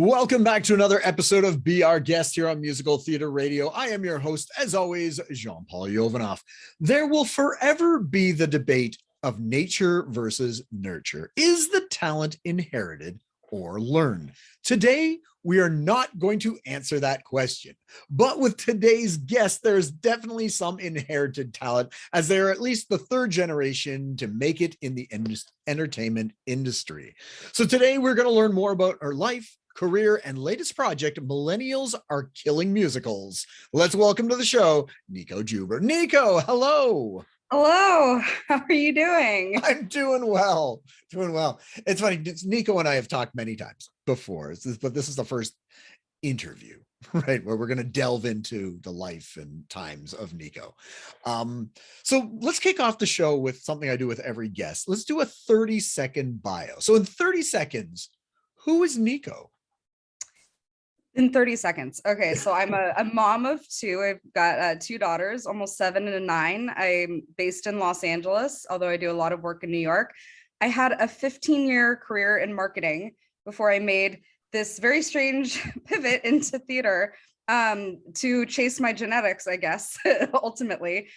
Welcome back to another episode of Be Our Guest here on Musical Theater Radio. I am your host, as always, Jean-Paul Yovanov. There will forever be the debate of nature versus nurture. Is the talent inherited or learned? Today, we are not going to answer that question. But with today's guest, there's definitely some inherited talent, as they are at least the third generation to make it in the entertainment industry. So today, we're going to learn more about her life, career, and latest project, Millennials Are Killing Musicals. Let's welcome to the show, Nico Juber. Nico, hello. Hello, how are you doing? I'm doing well, It's funny, Nico and I have talked many times before, but this is the first interview, right, where we're going to delve into the life and times of Nico. So let's kick off the show with something I do with every guest. Let's do a 30-second bio. So in 30 seconds, who is Nico? In 30 seconds. Okay, so I'm a mom of two. I've got two daughters, almost 7 and 9. I'm based in Los Angeles, although I do a lot of work in New York. I had a 15-year career in marketing before I made this very strange pivot into theater to chase my genetics, I guess, ultimately.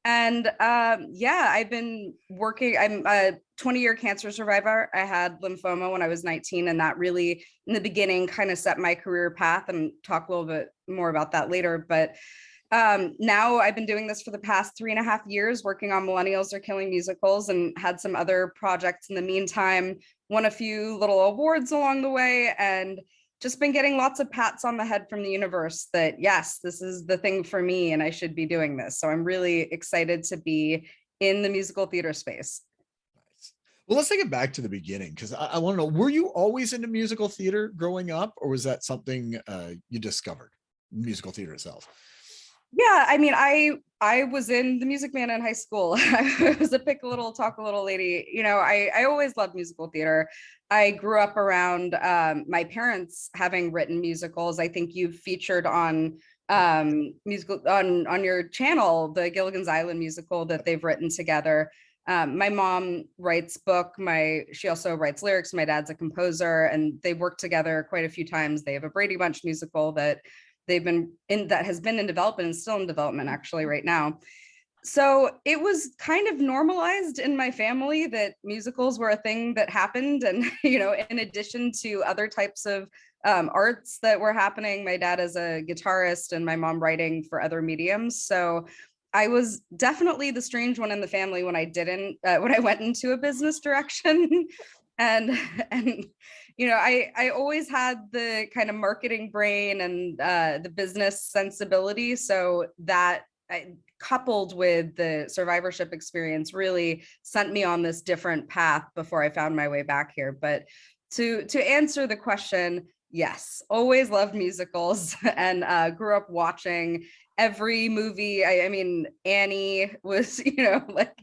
And yeah, I've been working. I'm a 20-year cancer survivor. I had lymphoma when I was 19, and that really, in the beginning, kind of set my career path, and talk a little bit more about that later. But now I've been doing this for the past 3.5 years, working on Millennials Are Killing Musicals, and had some other projects in the meantime, won a few little awards along the way, and just been getting lots of pats on the head from the universe that, yes, this is the thing for me and I should be doing this. So I'm really excited to be in the musical theater space. Nice. Well, let's take it back to the beginning, because I want to know, were you always into musical theater growing up, or was that something you discovered, musical theater itself? Yeah, I mean, I was in the Music Man in high school. I was a pick a little, talk a little lady. You know, I always loved musical theater. I grew up around my parents having written musicals. I think you've featured on musical on your channel the Gilligan's Island musical that they've written together. My mom writes book. She also writes lyrics. My dad's a composer, and they work together quite a few times. They have a Brady Bunch musical that they've been in, that has been in development and still in development actually right now. So it was kind of normalized in my family that musicals were a thing that happened. And, you know, in addition to other types of arts that were happening, my dad is a guitarist and my mom writing for other mediums. So I was definitely the strange one in the family when I went into a business direction. and you know, I always had the kind of marketing brain and the business sensibility. So that coupled with the survivorship experience really sent me on this different path before I found my way back here. But to answer the question, yes, always loved musicals and grew up watching every movie. I mean, Annie was, you know, like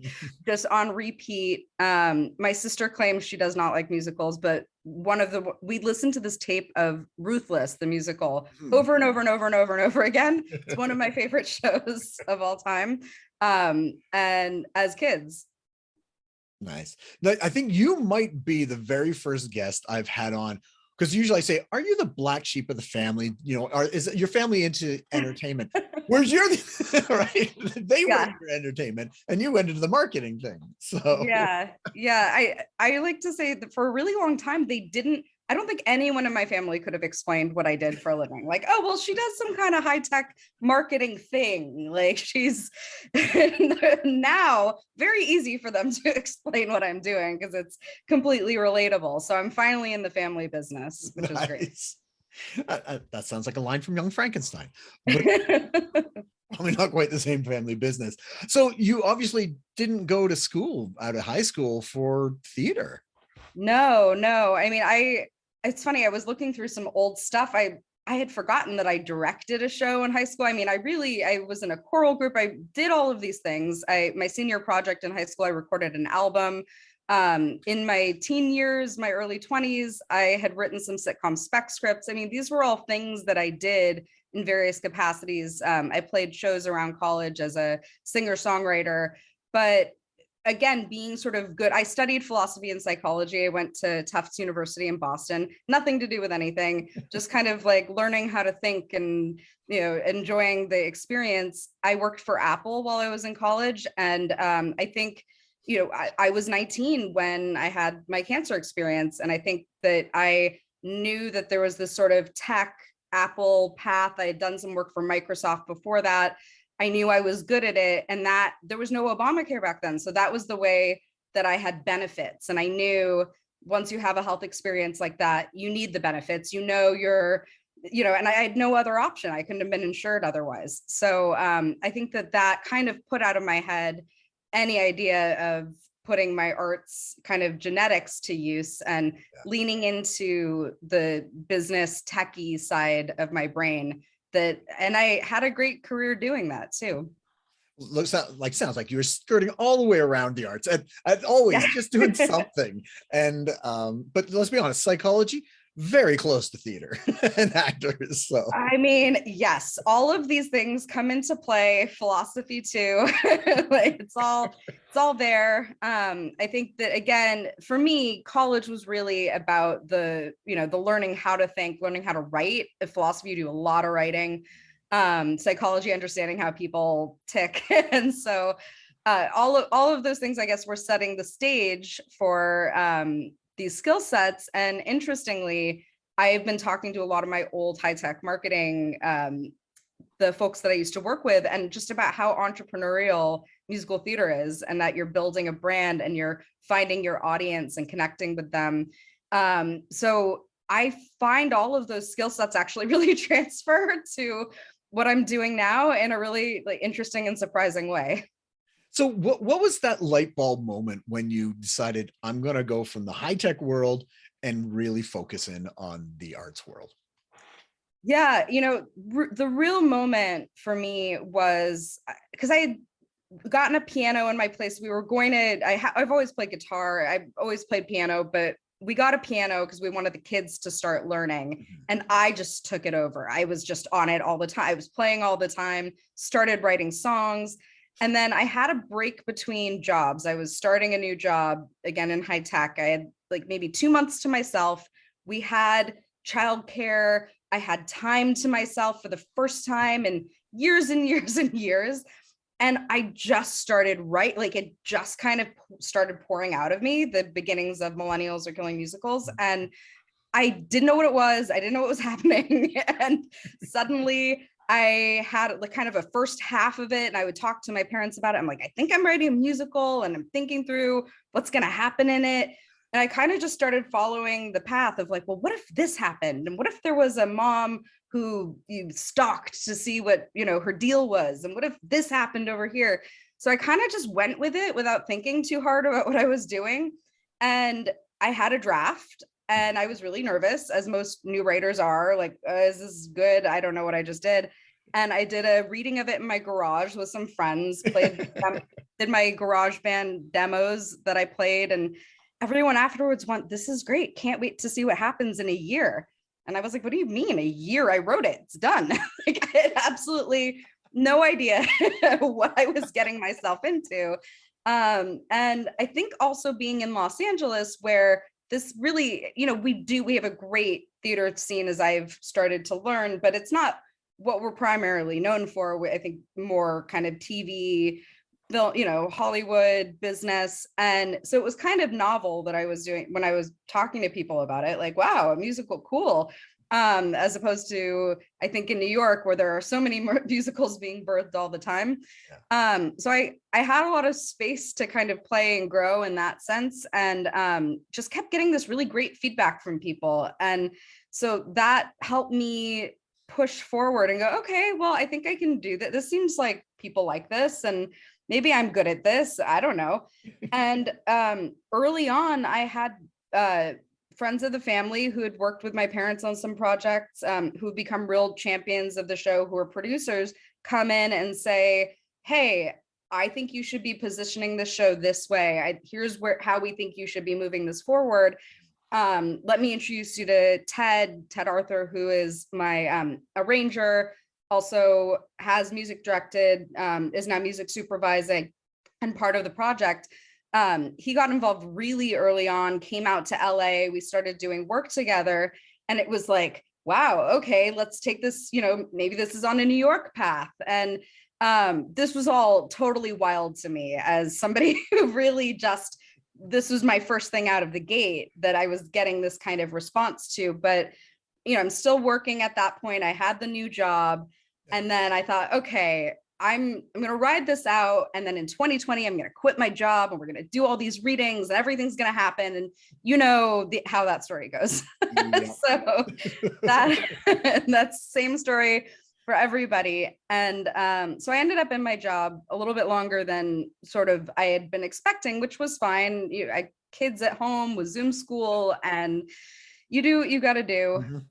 just on repeat. My sister claims she does not like musicals, but we listened to this tape of Ruthless, the musical, over and over and over and over and over again. It's one of my favorite shows of all time. And as kids. Nice. I think you might be the very first guest I've had on, because usually I say, are you the black sheep of the family? You know, is your family into entertainment? Whereas you're right? They were into entertainment and you went into the marketing thing. So yeah. I like to say that for a really long time, I don't think anyone in my family could have explained what I did for a living. Like, oh, well, she does some kind of high-tech marketing thing. Like she's now very easy for them to explain what I'm doing because it's completely relatable. So I'm finally in the family business, which is great. That sounds like a line from Young Frankenstein, but probably not quite the same family business. So you obviously didn't go to school out of high school for theater. No. I mean, it's funny. I was looking through some old stuff. I had forgotten that I directed a show in high school. I mean, I was in a choral group. I did all of these things. My senior project in high school, I recorded an album. In my teen years, my early 20s, I had written some sitcom spec scripts. I mean, these were all things that I did in various capacities. I played shows around college as a singer-songwriter, but again, being sort of good. I studied philosophy and psychology. I went to Tufts University in Boston, nothing to do with anything, just kind of like learning how to think and, enjoying the experience. I worked for Apple while I was in college. And I think, I was 19 when I had my cancer experience. And I think that I knew that there was this sort of tech Apple path. I had done some work for Microsoft before that. I knew I was good at it, and that there was no Obamacare back then. So that was the way that I had benefits. And I knew once you have a health experience like that, you need the benefits, you're, and I had no other option. I couldn't have been insured otherwise. So I think that kind of put out of my head any idea of putting my arts kind of genetics to use and leaning into the business techie side of my brain. And I had a great career doing that too. Sounds like you were skirting all the way around the arts and always just doing something. And but let's be honest, psychology, very close to theater and actors. So I mean, yes, all of these things come into play, philosophy too. Like it's all there. I think that again, for me, college was really about the learning how to think, learning how to write. In philosophy, you do a lot of writing. Psychology, understanding how people tick. And so all of those things, I guess, were setting the stage for these skill sets. And interestingly, I've been talking to a lot of my old high-tech marketing, the folks that I used to work with, and just about how entrepreneurial musical theater is, and that you're building a brand and you're finding your audience and connecting with them. So I find all of those skill sets actually really transfer to what I'm doing now in a really interesting and surprising way. So what was that light bulb moment when you decided I'm going to go from the high tech world and really focus in on the arts world? Yeah, the real moment for me was because I had gotten a piano in my place. We were going to, I've always played guitar. I've always played piano, but we got a piano because we wanted the kids to start learning. And I just took it over. I was just on it all the time. I was playing all the time, started writing songs. And then I had a break between jobs. I was starting a new job again in high tech. I had maybe 2 months to myself. We had childcare. I had time to myself for the first time in years and years and years. And I just started it just kind of started pouring out of me, the beginnings of Millennials Are Killing Musicals. And I didn't know what it was. I didn't know what was happening. And suddenly I had kind of a first half of it, and I would talk to my parents about it. I'm like, I think I'm writing a musical, and I'm thinking through what's going to happen in it. And I kind of just started following the path of well, what if this happened? And what if there was a mom who you stalked to see what, her deal was? And what if this happened over here? So I kind of just went with it without thinking too hard about what I was doing. And I had a draft, and I was really nervous, as most new writers are, is this good? I don't know what I just did. And I did a reading of it in my garage with some friends, did my garage band demos that I played. And everyone afterwards went, this is great. Can't wait to see what happens in a year. And I was like, what do you mean a year? I wrote it, it's done. I had absolutely no idea what I was getting myself into. And I think also being in Los Angeles, where this really, we have a great theater scene, as I've started to learn, but it's not what we're primarily known for. I think more kind of TV, Hollywood business. And so it was kind of novel that I was doing when I was talking to people about it, wow, a musical, cool. As opposed to, I think in New York, where there are so many musicals being birthed all the time. So I had a lot of space to kind of play and grow in that sense, and just kept getting this really great feedback from people. And so that helped me push forward and go, okay, well, I think I can do that. This seems like people like this, and maybe I'm good at this. I don't know. And early on, I had friends of the family who had worked with my parents on some projects, who become real champions of the show, who are producers, come in and say, hey, I think you should be positioning the show this way. Here's how we think you should be moving this forward. Let me introduce you to Ted Arthur, who is my arranger, also has music directed, is now music supervising and part of the project. he got involved really early on, came out to LA, we started doing work together, and it was like, wow, okay, let's take this, maybe this is on a New York path. And this was all totally wild to me as somebody who really this was my first thing out of the gate that I was getting this kind of response to. But, I'm still working at that point. I had the new job. And then I thought, okay, I'm going to ride this out. And then in 2020, I'm going to quit my job and we're going to do all these readings and everything's going to happen. And how that story goes. Yeah. So that's same story for everybody. And so I ended up in my job a little bit longer than sort of I had been expecting, which was fine. I kids at home with Zoom school, and you got to do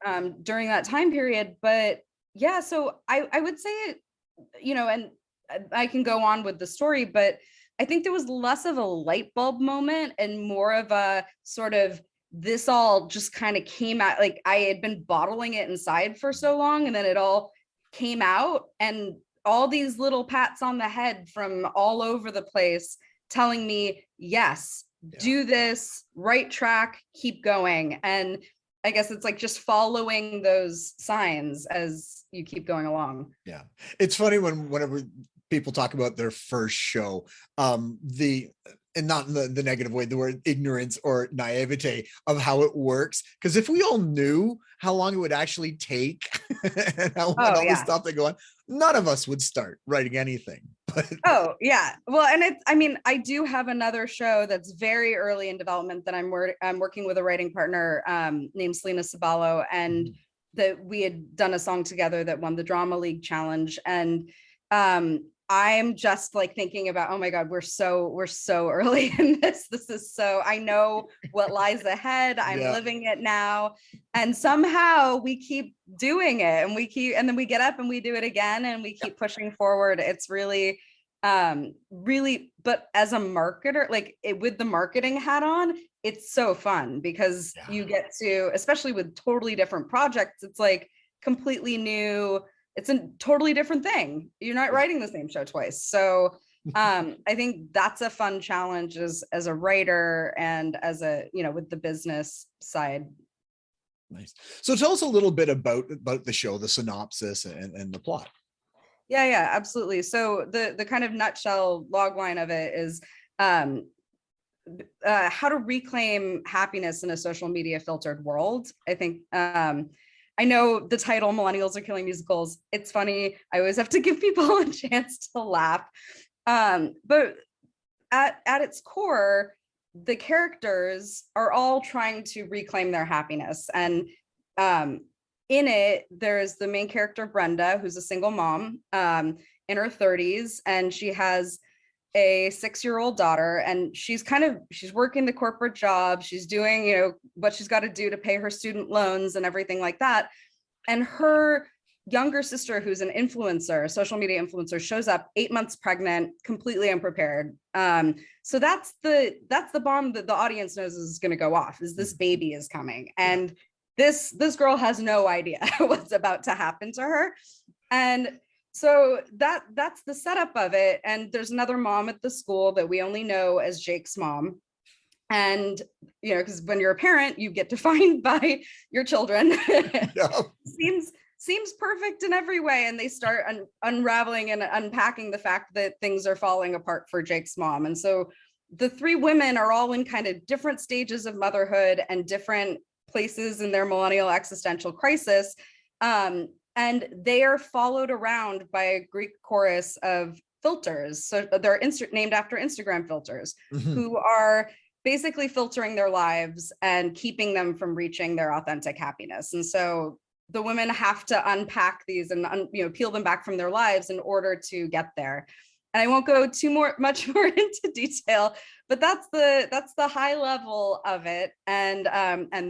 during that time period. But yeah, so I would say, and I can go on with the story, but I think there was less of a light bulb moment and more of a sort of, this all just kind of came out. Like I had been bottling it inside for so long, and then it all came out, and all these little pats on the head from all over the place telling me, yes, do this, right track, keep going. And I guess it's like just following those signs as you keep going along. Yeah. It's funny whenever people talk about their first show, and not in the negative way, the word ignorance or naivete of how it works. Because if we all knew how long it would actually take and all the stuff that go on, none of us would start writing anything. But oh yeah, well, and I do have another show that's very early in development that I'm working with a writing partner named Selena, Seballo, and that we had done a song together that won the Drama League Challenge. And I'm just like thinking about, oh my God, we're so early in this. This is so, I know what lies ahead. I'm living it now. And somehow we keep doing it, and then we get up and we do it again, and we keep pushing forward. It's really, but as a marketer, with the marketing hat on, it's so fun because you get to, especially with totally different projects, it's like completely new. It's a totally different thing. You're not writing the same show twice. So I think that's a fun challenge as a writer and as with the business side. Nice. So tell us a little bit about the show, the synopsis and the plot. Yeah, absolutely. So the kind of nutshell log line of it is how to reclaim happiness in a social media filtered world. I think I know the title, Millennials Are Killing Musicals. It's funny. I always have to give people a chance to laugh. But at its core, the characters are all trying to reclaim their happiness. And in it, there's the main character, Brenda, who's a single mom in her 30s, and she has a 6-year-old daughter, and she's working the corporate job. She's doing, what she's got to do to pay her student loans and everything like that. And her younger sister, who's an influencer, a social media influencer, shows up 8 months pregnant, completely unprepared. So that's the bomb that the audience knows is going to go off, is this baby is coming. And this girl has no idea what's about to happen to her. And so that's the setup of it. And there's another mom at the school that we only know as Jake's mom. And, because when you're a parent, you get defined by your children. Seems perfect in every way. And they start unraveling and unpacking the fact that things are falling apart for Jake's mom. And so the three women are all in kind of different stages of motherhood and different places in their millennial existential crisis. And they are followed around by a Greek chorus of filters. So they're named after Instagram filters, who are basically filtering their lives and keeping them from reaching their authentic happiness. And so the women have to unpack these and peel them back from their lives in order to get there. And I won't go much more into detail, but that's the high level of it. And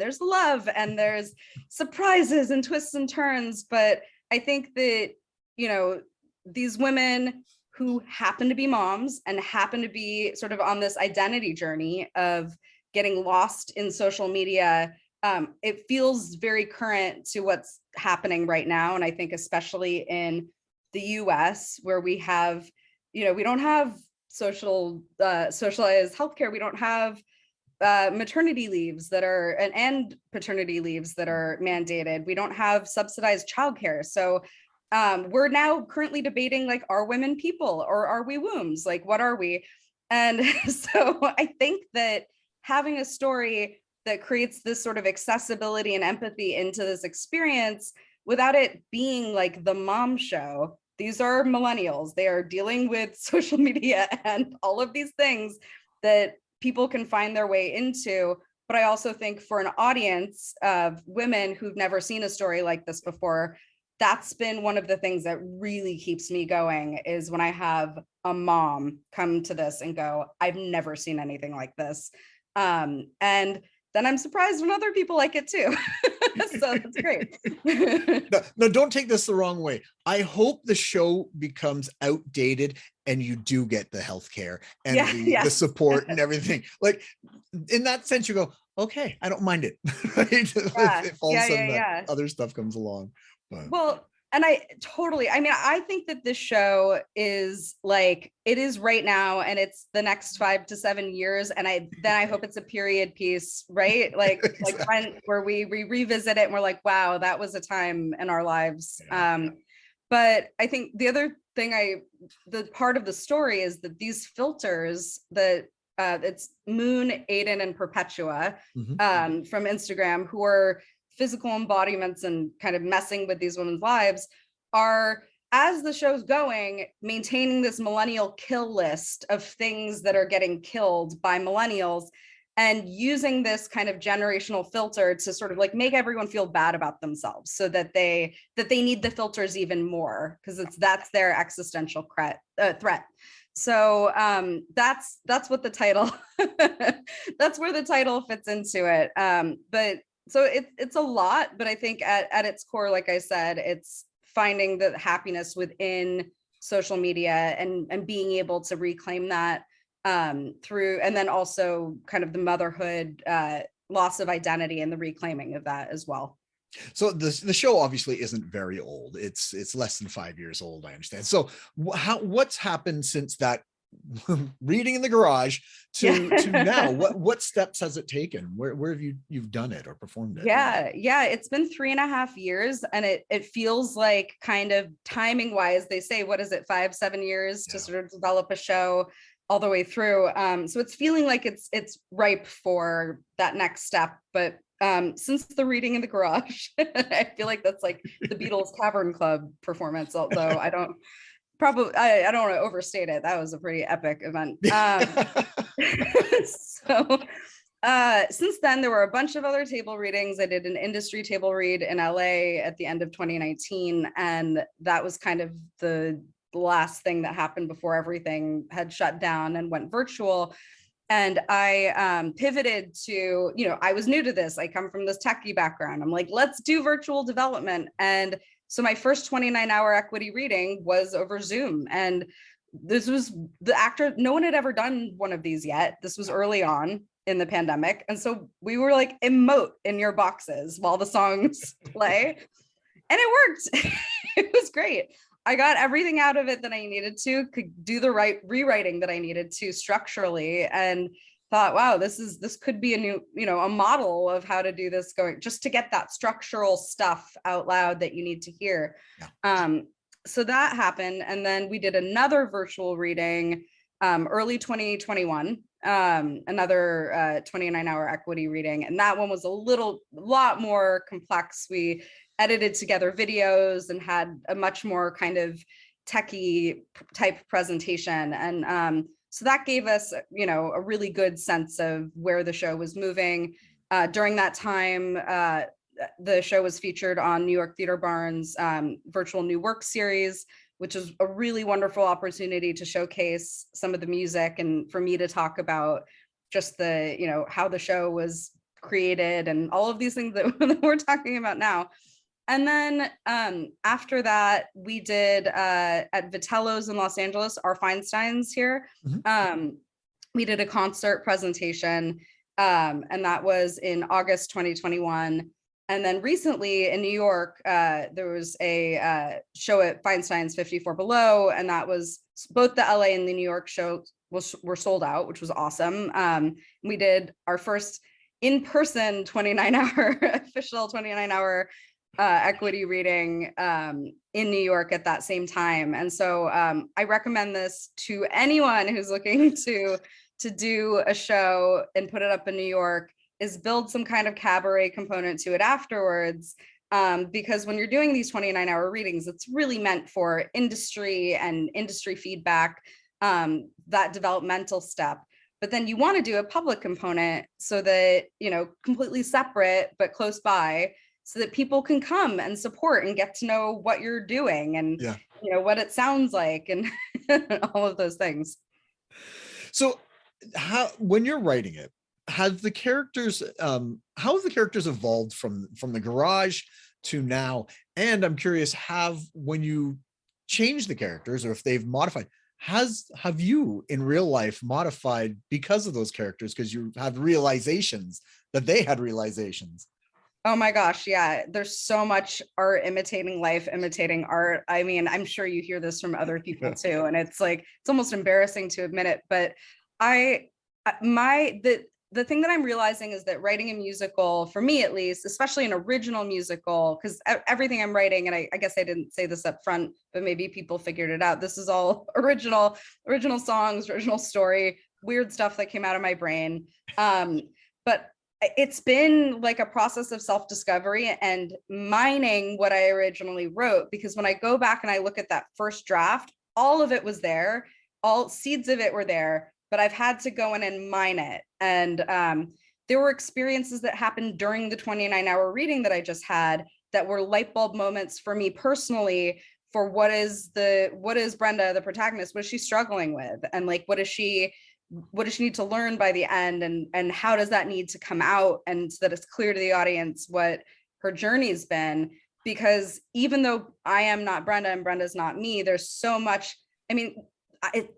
there's love and there's surprises and twists and turns. But I think that, these women who happen to be moms and happen to be sort of on this identity journey of getting lost in social media, it feels very current to what's happening right now. And I think especially in the US, where we have we don't have socialized healthcare. We don't have maternity leaves that are and paternity leaves that are mandated. We don't have subsidized childcare. So we're now currently debating, like, are women people or are we wombs? Like, what are we? And so I think that having a story that creates this sort of accessibility and empathy into this experience without it being like the mom show. These are millennials. They are dealing with social media and all of these things that people can find their way into. But I also think for an audience of women who've never seen a story like this before, that's been one of the things that really keeps me going, is when I have a mom come to this and go, I've never seen anything like this. And then I'm surprised when other people like it too. So that's great. No, don't take this the wrong way. I hope the show becomes outdated and you do get the healthcare and the support and everything. Like, in that sense, you go, okay, I don't mind it. Right? If all of a sudden that other stuff comes along. But. Well, and I mean, I think that this show is like, it is right now, and it's the next 5 to 7 years. And I hope it's a period piece, right? Like, exactly. Where we revisit it and we're like, wow, that was a time in our lives. Yeah. But I think the other thing the part of the story is that these filters that it's Moon, Aiden, and Perpetua from Instagram, who are physical embodiments and kind of messing with these women's lives, are, as the show's going, maintaining this millennial kill list of things that are getting killed by millennials, and using this kind of generational filter to sort of like make everyone feel bad about themselves, so that they need the filters even more, because that's their existential threat. So that's what the title that's where the title fits into it. But so it's a lot, but I think at its core, like I said, it's finding the happiness within social media and being able to reclaim that through, and then also kind of the motherhood, loss of identity, and the reclaiming of that as well. So the show obviously isn't very old. It's less than 5 years old, I understand. So what's happened since that reading in the garage to now? What steps has it taken? Where have you've done it or performed it? Yeah, it's been 3.5 years, and it feels like, kind of timing wise, they say, what is it, 5-7 years to sort of develop a show all the way through. So it's feeling like it's ripe for that next step. But since the reading in the garage, I feel like that's like the Beatles Cavern Club performance, although I don't want to overstate it. That was a pretty epic event. So since then, there were a bunch of other table readings. I did an industry table read in LA at the end of 2019, and that was kind of the last thing that happened before everything had shut down and went virtual. And I pivoted to, I was new to this. I come from this techie background. I'm like, let's do virtual development. And so my first 29-hour equity reading was over Zoom. And this was no one had ever done one of these yet. This was early on in the pandemic. And so we were like, emote in your boxes while the songs play. And it worked. It was great. I got everything out of it that I needed to, could do the right rewriting that I needed to structurally, and thought, wow, this could be a new, a model of how to do this, going just to get that structural stuff out loud that you need to hear. Yeah. So that happened. And then we did another virtual reading early 2021, another 29-hour equity reading. And that one was a lot more complex. We edited together videos and had a much more kind of techie type presentation. And so that gave us, a really good sense of where the show was moving. During that time, the show was featured on New York Theater Barn's virtual new work series, which is a really wonderful opportunity to showcase some of the music, and for me to talk about just the, how the show was created and all of these things that we're talking about now. And then after that, we did at Vitellos in Los Angeles, our Feinsteins here. Mm-hmm. We did a concert presentation, and that was in August 2021. And then recently in New York, there was a show at Feinstein's 54 Below, and that was both the LA and the New York show were sold out, which was awesome. We did our first in-person 29-hour official 29-hour equity reading in New York at that same time. And so I recommend this to anyone who's looking to do a show and put it up in New York, is build some kind of cabaret component to it afterwards. Because when you're doing these 29-hour readings, it's really meant for industry and industry feedback, that developmental step. But then you want to do a public component so that, completely separate, but close by, so that people can come and support and get to know what you're doing and, what it sounds like and all of those things. So when you're writing it, how have the characters evolved from the garage to now? And I'm curious, when you change the characters, or if they've modified, have you in real life modified because of those characters, because you have realizations that they had realizations? Oh my gosh, yeah. There's so much art imitating life, imitating art. I mean, I'm sure you hear this from other people too, and it's almost embarrassing to admit it, but the thing that I'm realizing is that writing a musical, for me at least, especially an original musical, because everything I'm writing, and I guess I didn't say this up front, but maybe people figured it out. This is all original songs, original story, weird stuff that came out of my brain. But it's been like a process of self-discovery and mining what I originally wrote, because when I go back and I look at that first draft, all of it was there, all seeds of it were there, but I've had to go in and mine it. And there were experiences that happened during the 29-hour reading that I just had that were light bulb moments for me personally, for what is Brenda, the protagonist, what is she struggling with? And what does she need to learn by the end? And how does that need to come out? And so that it's clear to the audience what her journey's been. Because even though I am not Brenda and Brenda's not me, there's so much,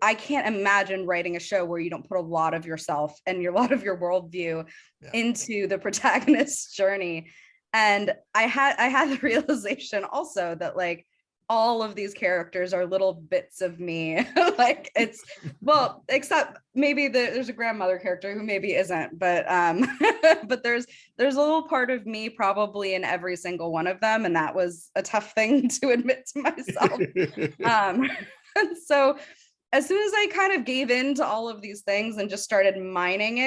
I can't imagine writing a show where you don't put a lot of yourself and a lot of your worldview into the protagonist's journey. And I had the realization also that all of these characters are little bits of me. Except maybe there's a grandmother character who maybe isn't, but but there's a little part of me probably in every single one of them, and that was a tough thing to admit to myself. And so as soon as I kind of gave in to all of these things and just started mining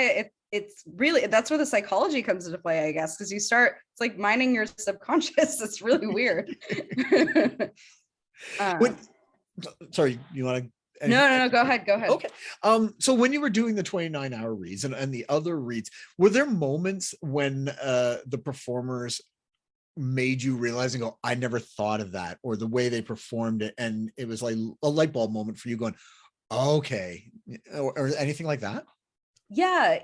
it's really, that's where the psychology comes into play, I guess, because it's like mining your subconscious. It's really weird. Sorry, you want to? No, go ahead. Okay. So when you were doing the 29-hour reads and the other reads, were there moments when the performers made you realize and go, I never thought of that, or the way they performed it, and it was like a light bulb moment for you going, okay, or anything like that? Yeah.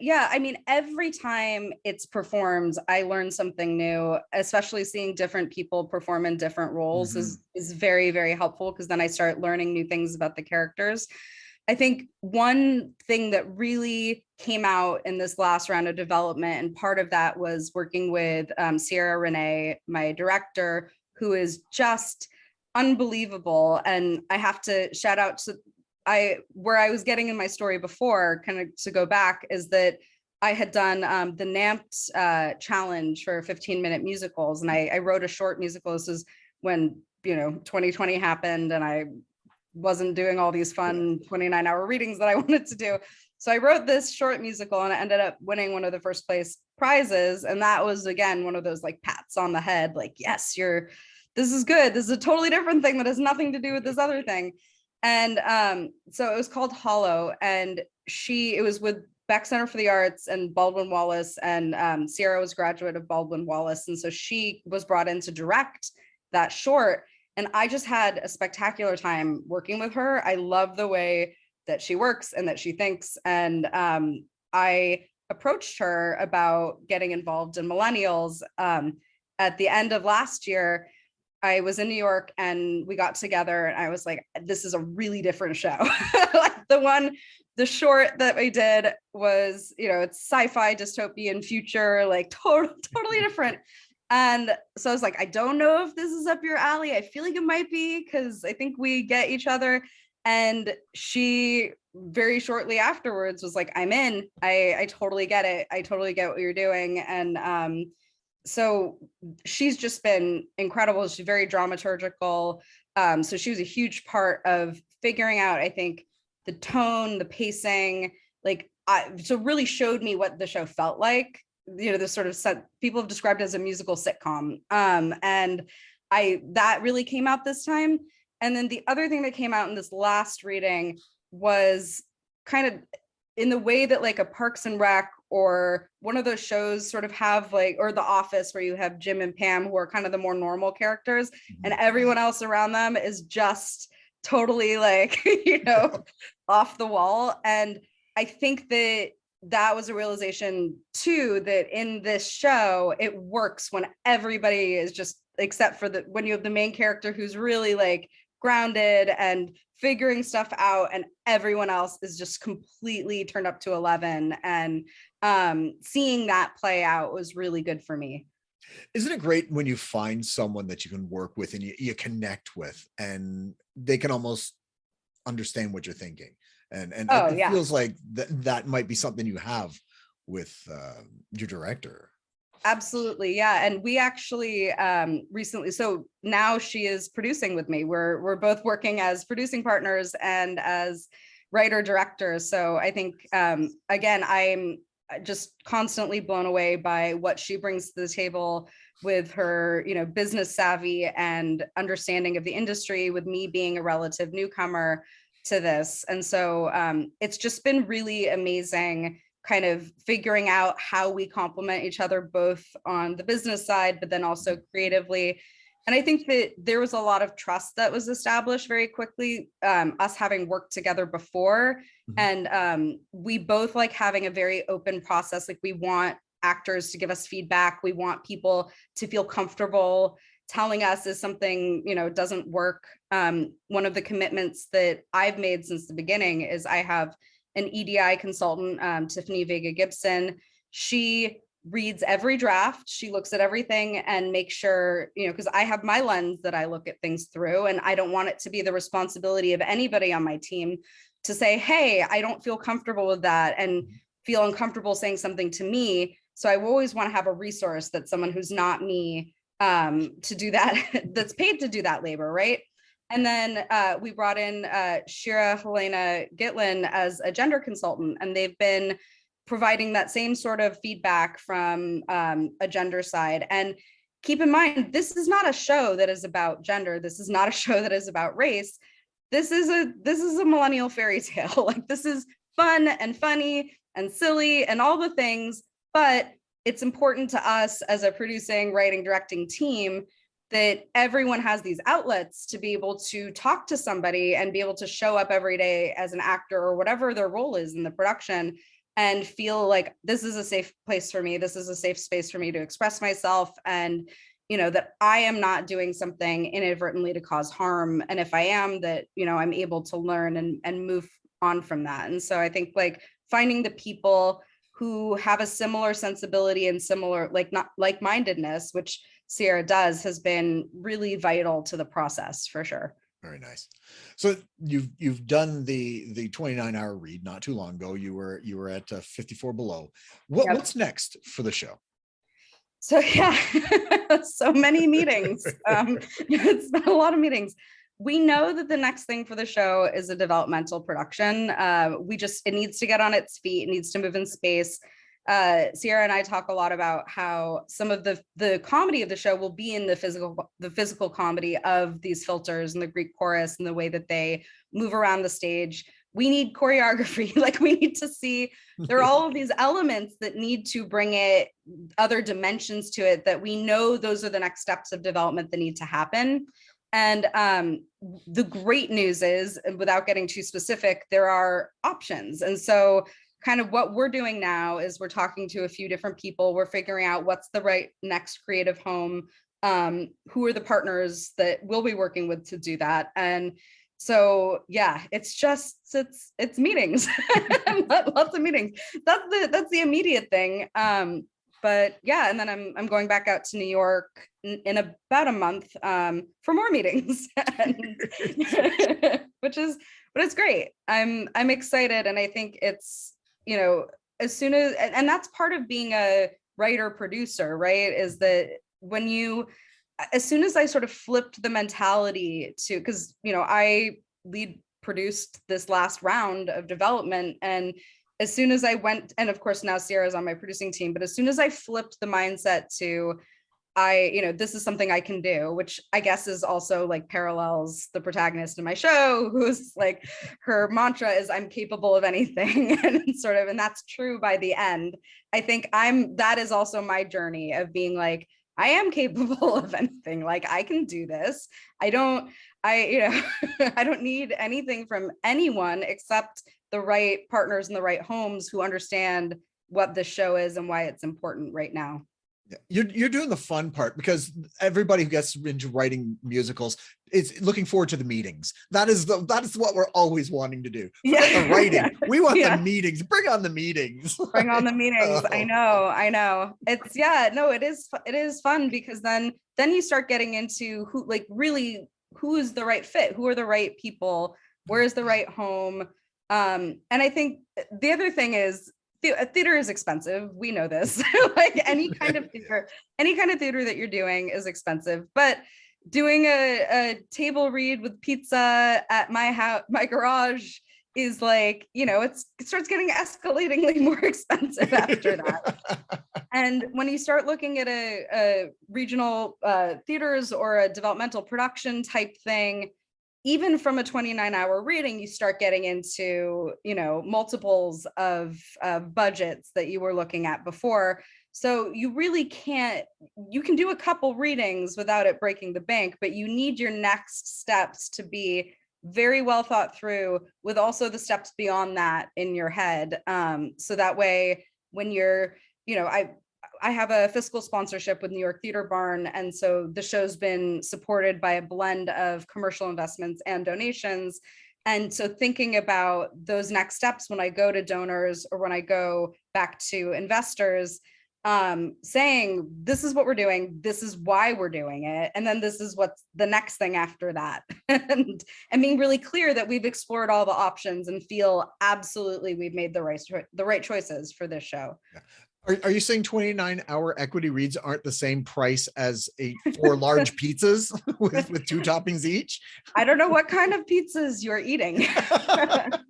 Every time it's performed, I learn something new, especially seeing different people perform in different roles is very, very helpful, because then I start learning new things about the characters. I think one thing that really came out in this last round of development, and part of that was working with Sierra Renee, my director, who is just unbelievable. And I have to shout out to where I was getting in my story before, kind of to go back, is that I had done the NAMT challenge for 15-minute musicals, and I wrote a short musical. This is when 2020 happened, and I wasn't doing all these fun 29-hour readings that I wanted to do. So I wrote this short musical, and I ended up winning one of the first place prizes. And that was, again, one of those pats on the head, yes, this is good. This is a totally different thing that has nothing to do with this other thing. And so it was called Hollow, and it was with Beck Center for the Arts and Baldwin Wallace, and Sierra was a graduate of Baldwin Wallace. And so she was brought in to direct that short. And I just had a spectacular time working with her. I love the way that she works and that she thinks. And I approached her about getting involved in Millennials at the end of last year. I was in New York and we got together, and I was like, this is a really different show. The short that we did was, it's sci-fi dystopian future, totally different. And so I was like, I don't know if this is up your alley. I feel like it might be, because I think we get each other. And she very shortly afterwards was like, I'm in. I totally get it. I totally get what you're doing. And so she's just been incredible. She's very dramaturgical. So she was a huge part of figuring out, I think, the tone, the pacing, like so really showed me what the show felt like. The sort of set people have described as a musical sitcom. And that really came out this time. And then the other thing that came out in this last reading was kind of in the way that like a Parks and Rec or one of those shows sort of have like, or The Office, where you have Jim and Pam, who are kind of the more normal characters, and everyone else around them is just totally like, off the wall. And I think that was a realization too, that in this show, it works when everybody is just, except for when you have the main character who's really like grounded and figuring stuff out, and everyone else is just completely turned up to 11. And seeing that play out was really good for me. Isn't it great when you find someone that you can work with and you connect with, and they can almost understand what you're thinking? And it feels like that might be something you have with your director. Absolutely. Yeah. And we actually recently, so now she is producing with me. We're both working as producing partners and as writer directors. So I think, again, I'm just constantly blown away by what she brings to the table with her, business savvy and understanding of the industry, with me being a relative newcomer to this. And so it's just been really amazing kind of figuring out how we complement each other, both on the business side, but then also creatively. And I think that there was a lot of trust that was established very quickly, us having worked together before. Mm-hmm. And we both like having a very open process. Like, we want actors to give us feedback. We want people to feel comfortable telling us if something, doesn't work. One of the commitments that I've made since the beginning is I have an EDI consultant, Tiffany Vega Gibson. She reads every draft. She looks at everything and makes sure, because I have my lens that I look at things through, and I don't want it to be the responsibility of anybody on my team to say, hey, I don't feel comfortable with that, and feel uncomfortable saying something to me. So I always want to have a resource that's someone who's not me to do that, that's paid to do that labor, right? And then we brought in Shira Helena Gitlin as a gender consultant, and they've been providing that same sort of feedback from a gender side. And keep in mind, this is not a show that is about gender. This is not a show that is about race. This is a millennial fairy tale. Like, this is fun and funny and silly and all the things, but it's important to us as a producing, writing, directing team that everyone has these outlets to be able to talk to somebody and be able to show up every day as an actor or whatever their role is in the production, and feel like this is a safe place for me. This is a safe space for me to express myself, and that I am not doing something inadvertently to cause harm. And if I am, that I'm able to learn and move on from that. And so I think like finding the people who have a similar sensibility and similar like-mindedness, which Sierra does, has been really vital to the process for sure. Very nice. So you've done the 29-hour read not too long ago. You were at 54 below. What's next for the show? So yeah, so many meetings. It's been a lot of meetings. We know that the next thing for the show is a developmental production. It needs to get on its feet. It needs to move in space. Sierra and I talk a lot about how some of the comedy of the show will be in the physical comedy of these filters and the Greek chorus and the way that they move around the stage. We need choreography. Like, we need to see, there are all of these elements that need to bring it other dimensions to it, that we know those are the next steps of development that need to happen. And the great news is, without getting too specific, there are options. And so kind of what we're doing now is we're talking to a few different people. We're figuring out what's the right next creative home, who are the partners that we'll be working with to do that. And so, yeah, it's meetings, lots of meetings. That's the immediate thing. but yeah, and then I'm going back out to New York in about a month for more meetings, and, which is, but it's great. I'm excited, and I think it's, you know, as soon as, and that's part of being a writer producer, right? Is that when you, as soon as I sort of flipped the mentality to, because, you know, I lead produced this last round of development, and as soon as I went, and of course now Sierra's on my producing team, but as soon as I flipped the mindset to, you know, this is something I can do, which I guess is also like parallels the protagonist in my show, who's like, her mantra is I'm capable of anything. And sort of, and that's true by the end. I think that is also my journey of being like, I am capable of anything. Like, I can do this. I don't need anything from anyone except the right partners in the right homes who understand what the show is and why it's important right now. You're doing the fun part, because everybody who gets into writing musicals is looking forward to the meetings. That is what we're always wanting to do. Forget the writing. We want the meetings. Bring on the meetings. Bring on the meetings. I know. It's, no, it is fun, because then you start getting into who, like, really, who is the right fit? Who are the right people? Where is the right home? And I think the other thing is, theater is expensive. We know this. Like any kind of theater that you're doing is expensive. But doing a table read with pizza at my garage is like, you know, it starts getting escalatingly more expensive after that. And when you start looking at a regional theaters or a developmental production type thing, even from a 29-hour reading, you start getting into, you know, multiples of budgets that you were looking at before. So you really can't, you can do a couple readings without it breaking the bank, but you need your next steps to be very well thought through, with also the steps beyond that in your head. So that way, when you're, you know, I have a fiscal sponsorship with New York Theater Barn. And so the show's been supported by a blend of commercial investments and donations. And so thinking about those next steps when I go to donors or when I go back to investors, saying, this is what we're doing, this is why we're doing it, and then this is what's the next thing after that. and being really clear that we've explored all the options and feel absolutely we've made the right choices for this show. Yeah. Are you saying 29-hour equity reads aren't the same price as 4 large pizzas with 2 toppings each? I don't know what kind of pizzas you're eating. To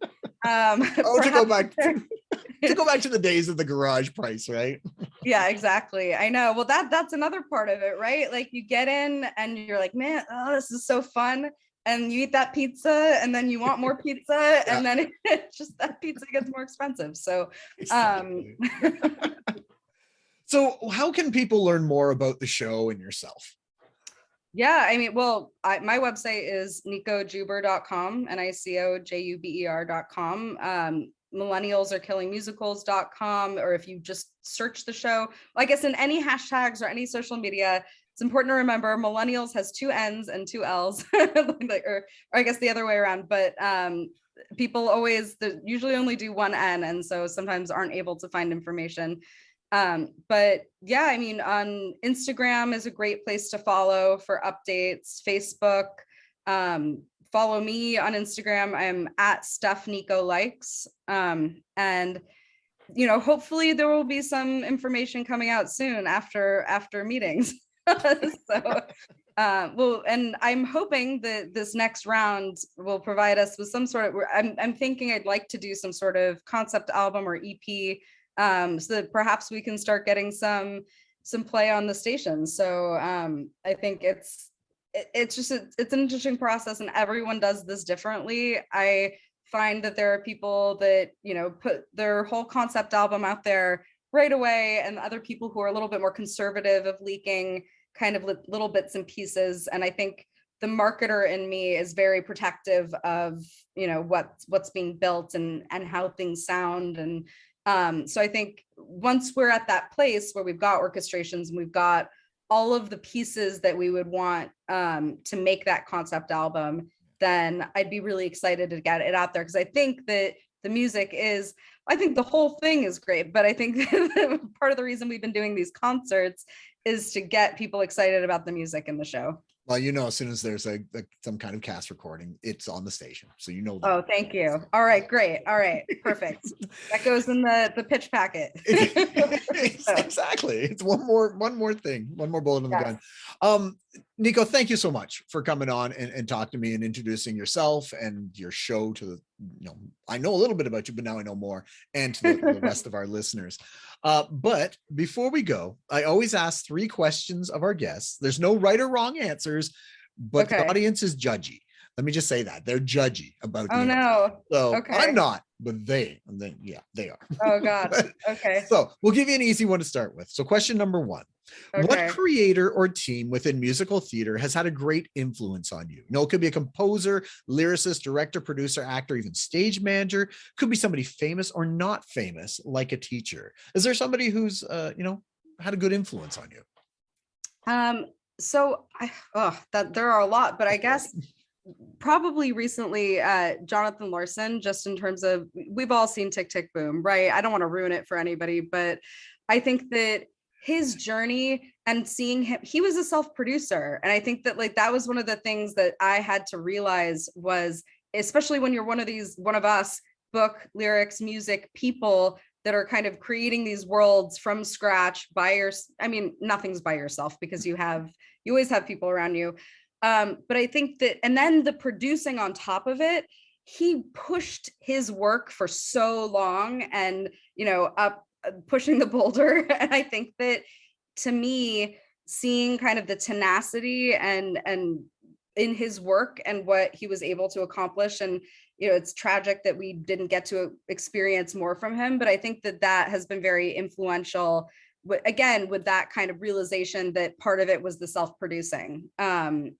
go back to the days of the garage price, right? Yeah, exactly. I know. Well, that's another part of it, right? Like, you get in and you're like, man, oh, this is so fun. And you eat that pizza and then you want more pizza, and then it's just that pizza gets more expensive. So, So how can people learn more about the show and yourself? Yeah, I mean, well, my website is nicojuber.com, NICOJUBER.com. Millennials are killing musicals.com, or if you just search the show, I guess in any hashtags or any social media, it's important to remember Millennials has 2 N's and 2 L's, or I guess the other way around. But people usually only do 1 N, and so sometimes aren't able to find information. But yeah, I mean, on Instagram is a great place to follow for updates. Facebook, follow me on Instagram. I'm at Stuff Nico Likes. And, you know, hopefully there will be some information coming out soon after meetings. So, well, and I'm hoping that this next round will provide us with some sort of, I'm thinking I'd like to do some sort of concept album or EP, so that perhaps we can start getting some play on the station. So I think it's an interesting process, and everyone does this differently. I find that there are people that, you know, put their whole concept album out there right away, and other people who are a little bit more conservative of leaking kind of little bits and pieces. And I think the marketer in me is very protective of, you know, what's being built and how things sound. And so I think once we're at that place where we've got orchestrations and we've got all of the pieces that we would want to make that concept album, then I'd be really excited to get it out there, because I think that the music is, I think the whole thing is great, but I think part of the reason we've been doing these concerts is to get people excited about the music in the show. Well, as soon as there's some kind of cast recording, it's on the station. So that. Oh, thank you. All right, great. All right, perfect. That goes in the pitch packet. Exactly. It's one more thing, one more bullet in the gun. Nico, thank you so much for coming on and talking to me and introducing yourself and your show to the, I know a little bit about you, but now I know more, and to the rest of our listeners. But before we go, I always ask 3 questions of our guests. There's no right or wrong answers, but the audience is judgy. Let me just say that they're judgy about the answer. So I'm not, but they are. Oh God. Okay. So we'll give you an easy one to start with. So question number 1, what creator or team within musical theater has had a great influence on you? It could be a composer, lyricist, director, producer, actor, even stage manager. Could be somebody famous or not famous, like a teacher. Is there somebody who's, had a good influence on you? So there are a lot, but I guess probably recently, Jonathan Larson, just in terms of, we've all seen Tick, Tick, Boom, right? I don't want to ruin it for anybody, but I think that his journey and seeing him, he was a self-producer. And I think that that was one of the things that I had to realize was, especially when you're one of us book, lyrics, music people that are kind of creating these worlds from scratch nothing's by yourself, because you always have people around you. But I think that, and then the producing on top of it, he pushed his work for so long and, up pushing the boulder. And I think that, to me, seeing kind of the tenacity and in his work and what he was able to accomplish, and, it's tragic that we didn't get to experience more from him, but I think that has been very influential. Again, with that kind of realization that part of it was the self-producing. And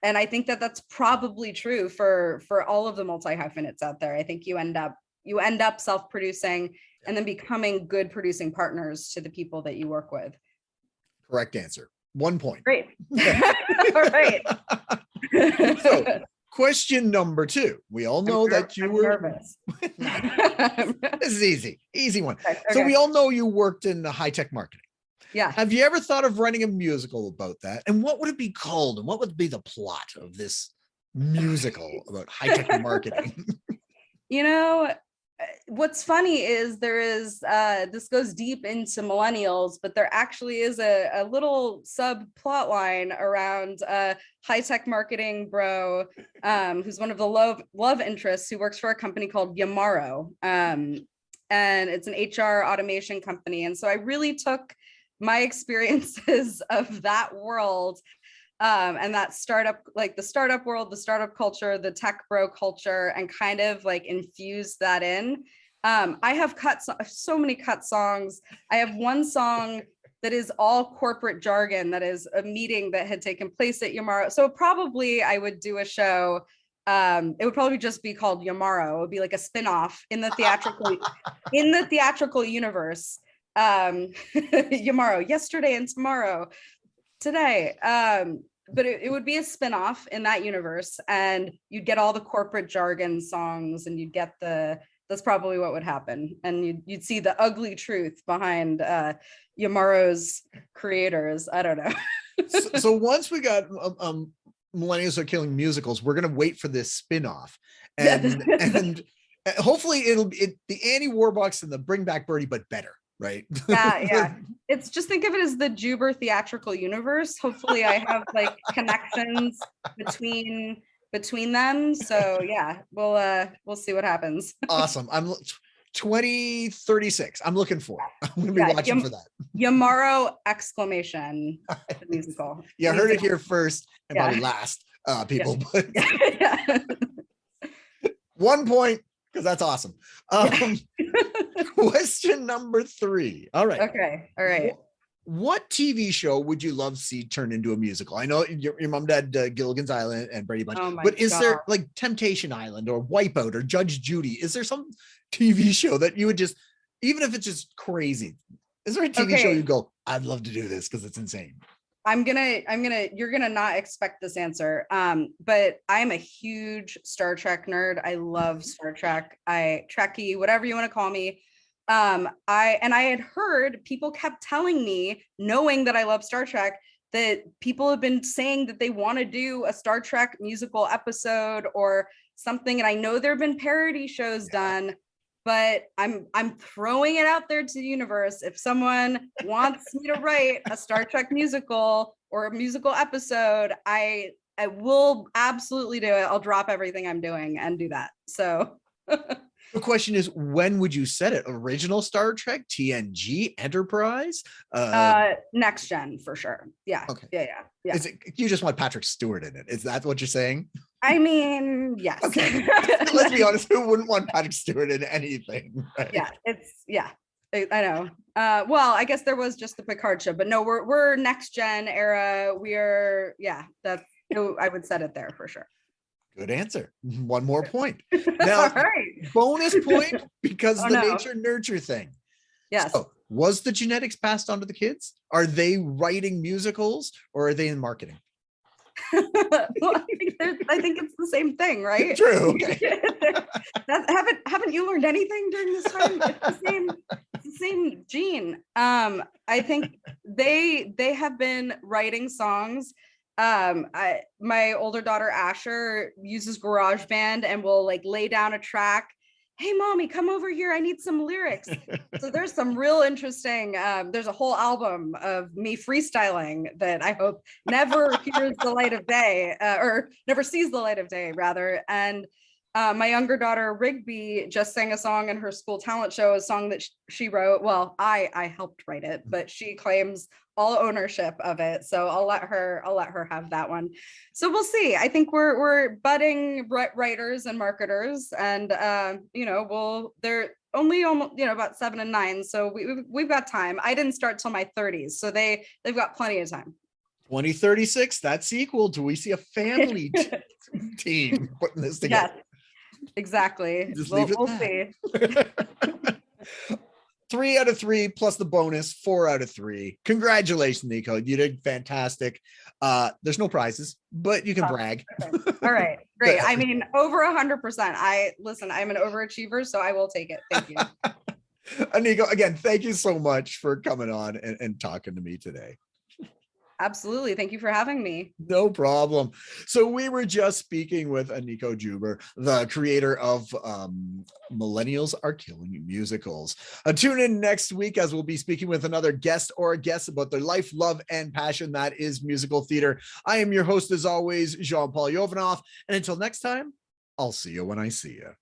I think that that's probably true for all of the multi-hyphenates out there. I think you end up self-producing and then becoming good producing partners to the people that you work with. Correct answer. 1 point. Great. All right. So, question number 2. We all know that you were nervous. This is easy one. Okay. So we all know you worked in high-tech marketing. Yeah. Have you ever thought of writing a musical about that? And what would it be called? And what would be the plot of this musical about high-tech marketing? What's funny is there is, this goes deep into millennials, but there actually is a little subplot line around high-tech marketing bro, who's one of the love interests, who works for a company called Yamaro. And it's an HR automation company. And so I really took my experiences of that world and that startup, the startup world, the startup culture, the tech bro culture, and kind of infused that in. I have so many cut songs. I have one song that is all corporate jargon, that is a meeting that had taken place at Yamaro. So probably I would do a show. It would probably just be called Yamaro. It would be like a spinoff in the theatrical universe. Yamaro, yesterday and tomorrow. Today, but it would be a spinoff in that universe, and you'd get all the corporate jargon songs, and you'd get that's probably what would happen, and you'd see the ugly truth behind Yamaro's creators. I don't know. so once we got Millennials Are Killing Musicals, we're gonna wait for this spinoff, and hopefully it'll be the Annie Warbucks and the Bring Back Birdie, but better. Right. Yeah. It's just, think of it as the Juber theatrical universe. Hopefully I have connections between them. So yeah, we'll see what happens. Awesome. I'm 2036. I'm looking for it. I'm gonna be watching for that. Yamaro exclamation musical. Yeah, heard it here first and probably last, people. But 1 point, because that's awesome. Question number 3. All right. Okay. All right. What TV show would you love to see turned into a musical? I know your mom dad Gilligan's Island and Brady Bunch, but is there Temptation Island or Wipeout or Judge Judy? Is there some TV show that you would just, even if it's just crazy, is there a TV show you go, I'd love to do this because it's insane? you're gonna not expect this answer. But I'm a huge Star Trek nerd. I love Star Trek. Trekkie, whatever you want to call me. I had heard people kept telling me, knowing that I love Star Trek, that people have been saying that they want to do a Star Trek musical episode or something. And I know there have been parody shows done, but I'm throwing it out there to the universe. If someone wants me to write a Star Trek musical or a musical episode, I will absolutely do it. I'll drop everything I'm doing and do that. So the question is, when would you set it? Original Star Trek, TNG, Enterprise? Next gen for sure. Yeah. Okay. Yeah. Is it, you just want Patrick Stewart in it? Is that what you're saying? I mean, yes. Okay. Let's be honest, who wouldn't want Patrick Stewart in anything? Right? Yeah, I know. Well, I guess there was just the Picard show, but no, we're next gen era. That's who I would set it there for sure. Good answer. One more point. Now, all right. Bonus point because the nature nurture thing. Yes. So, was the genetics passed on to the kids? Are they writing musicals or are they in marketing? Well, I think it's the same thing, right? True. Okay. Haven't you learned anything during this time? It's the same gene. I think they have been writing songs. My older daughter Asher uses GarageBand and will like lay down a track. Hey mommy, come over here, I need some lyrics. So there's some real interesting, there's a whole album of me freestyling that I hope never hears the light of day, or never sees the light of day rather. And my younger daughter Rigby just sang a song in her school talent show, a song that she wrote. Well, I helped write it, but she claims all ownership of it. So I'll let her have that one. So we'll see. I think we're budding writers and marketers, and they're only almost about 7 and 9. So we've got time. I didn't start till my 30s, so they've got plenty of time. 2036. That sequel. Do we see a family team putting this together? Yes, exactly. Just leave it. We'll see. 3 out of 3 plus the bonus, 4 out of 3. Congratulations, Nico. You did fantastic. There's no prizes, but you can brag. All right, great. I mean, over 100%. I'm an overachiever, so I will take it. Thank you. Nico, again, thank you so much for coming on and talking to me today. Absolutely. Thank you for having me. No problem. So we were just speaking with Nico Juber, the creator of Millennials Are Killing Musicals. Tune in next week as we'll be speaking with another guest or a guest about their life, love, and passion that is musical theater. I am your host, as always, Jean-Paul Jovanov. And until next time, I'll see you when I see you.